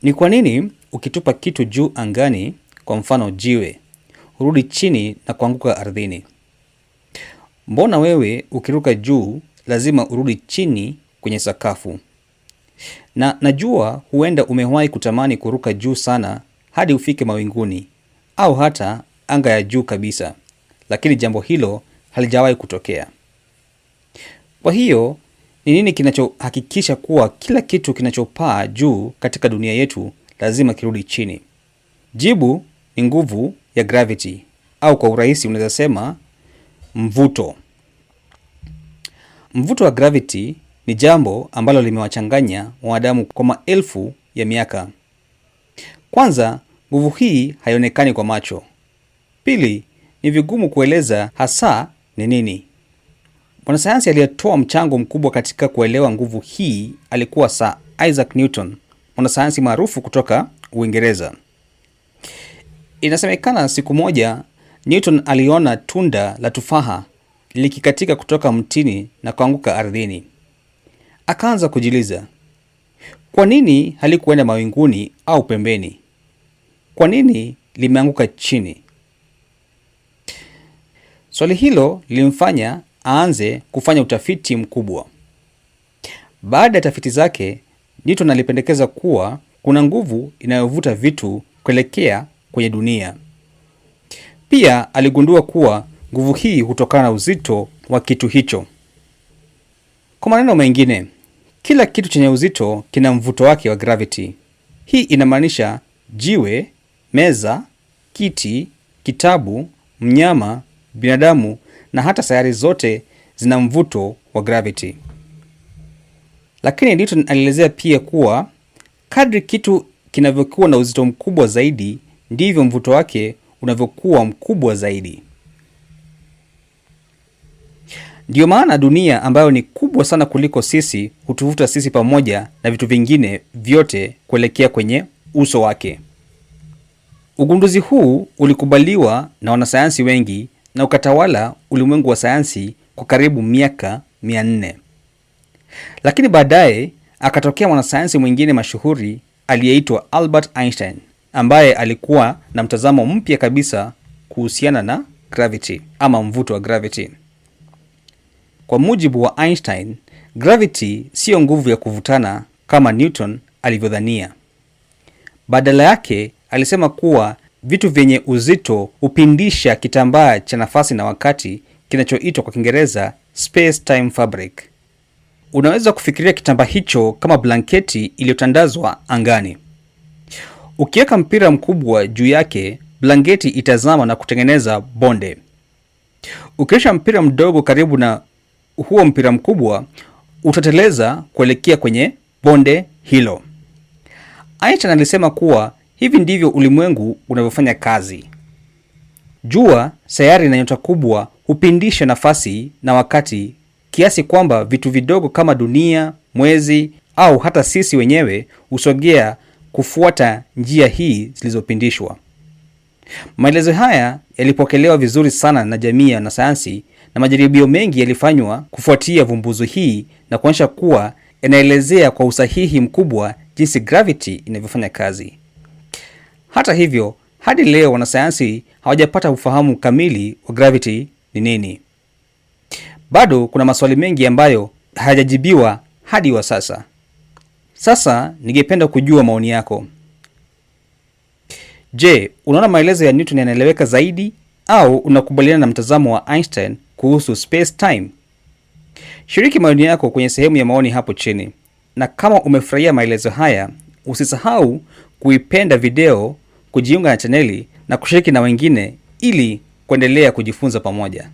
Ni kwa nini ukitupa kitu juu angani, kwa mfano jiwe, hurudi chini na kuanguka ardhini? Mbona wewe ukiruka juu lazima urudi chini kwenye sakafu? Na najua huenda umewahi kutamani kuruka juu sana hadi ufike mawinguni au hata anga ya juu kabisa, lakini jambo hilo halijawahi kutokea. Kwa hiyo, ni nini kinachohakikisha kuwa kila kitu kinachopaa juu katika dunia yetu lazima kirudi chini? Jibu ni nguvu ya gravity, au kwa urahisi unaweza sema mvuto. Mvuto wa gravity ni jambo ambalo limewachanganya wanadamu kwa maelfu ya miaka. Kwanza, nguvu hii haionekani kwa macho. Pili, ni vigumu kueleza hasa ni nini. Mwanasayansi aliyetoa mchango mkubwa katika kuelewa nguvu hii alikuwa Sir Isaac Newton, mwanasayansi maarufu kutoka Uingereza. Inasemekana siku moja Newton aliona tunda la tufaha likikatika kutoka mtini na kuanguka ardhini. Akaanza kujiuliza, kwa nini halikuenda mawinguni au pembeni? Kwa nini limeanguka chini? Swali hilo lilimfanya aanze kufanya utafiti mkubwa. Baada ya tafiti zake, Newton alipendekeza kuwa kuna nguvu inayovuta vitu kuelekea kwenye dunia. Pia aligundua kuwa nguvu hii hutokana na uzito wa kitu hicho. Kwa maneno mengine, kila kitu chenye uzito kina mvuto wake wa gravity. Hii inamaanisha jiwe, meza, kiti, kitabu, mnyama, binadamu na hata sayari zote zina mvuto wa gravity. Lakini Newton alielezea pia kuwa kadri kitu kinavyokuwa na uzito mkubwa zaidi, ndivyo mvuto wake unavyokuwa mkubwa zaidi. Ndiyo maana dunia ambayo ni kubwa sana kuliko sisi hutuvuta sisi pamoja na vitu vingine vyote kuelekea kwenye uso wake. Ugunduzi huu ulikubaliwa na wanasayansi wengi na ukatawala ulimwengu wa sayansi kwa karibu miaka 400. Lakini baadaye akatokea mwanasayansi mwingine mashuhuri aliyeitwa Albert Einstein, ambaye alikuwa na mtazamo mpya kabisa kuhusiana na gravity ama mvuto wa gravity. Kwa mujibu wa Einstein, gravity siyo nguvu ya kuvutana kama Newton alivyodhania. Badala yake, alisema kuwa vitu vyenye uzito hupindisha kitambaa cha nafasi na wakati, kinachoitwa kwa Kiingereza space-time fabric. Unaweza kufikiria kitambaa hicho kama blanketi iliyotandazwa angani. Ukiweka mpira mkubwa juu yake, blanketi itazama na kutengeneza bonde. Ukiweka mpira mdogo karibu na huo mpira mkubwa, utateleza kuelekea kwenye bonde hilo. Einstein alisema kuwa hivi ndivyo ulimwengu unavyofanya kazi. Jua, sayari na nyota kubwa hupindisha nafasi na wakati kiasi kwamba vitu vidogo kama dunia, mwezi au hata sisi wenyewe husogea kufuata njia hii zilizopindishwa. Maelezo haya yalipokelewa vizuri sana na jamii ya wanasayansi, na majaribio mengi yalifanywa kufuatia vumbuzi hii na kuonyesha kuwa yanaelezea kwa usahihi mkubwa jinsi gravity inavyofanya kazi. Hata hivyo, hadi leo wanasayansi hawajapata ufahamu kamili wa gravity ni nini. Bado kuna maswali mengi ambayo hayajajibiwa hadi wa sasa. Sasa ningependa kujua maoni yako. Je, unaona maelezo ya Newton yanaeleweka zaidi au unakubaliana na mtazamo wa Einstein kuhusu space time? Shiriki maoni yako kwenye sehemu ya maoni hapo chini. Na kama umefurahia maelezo haya, usisahau kuipenda video, kujiunga na chaneli na kushiriki na wengine ili kuendelea kujifunza pamoja.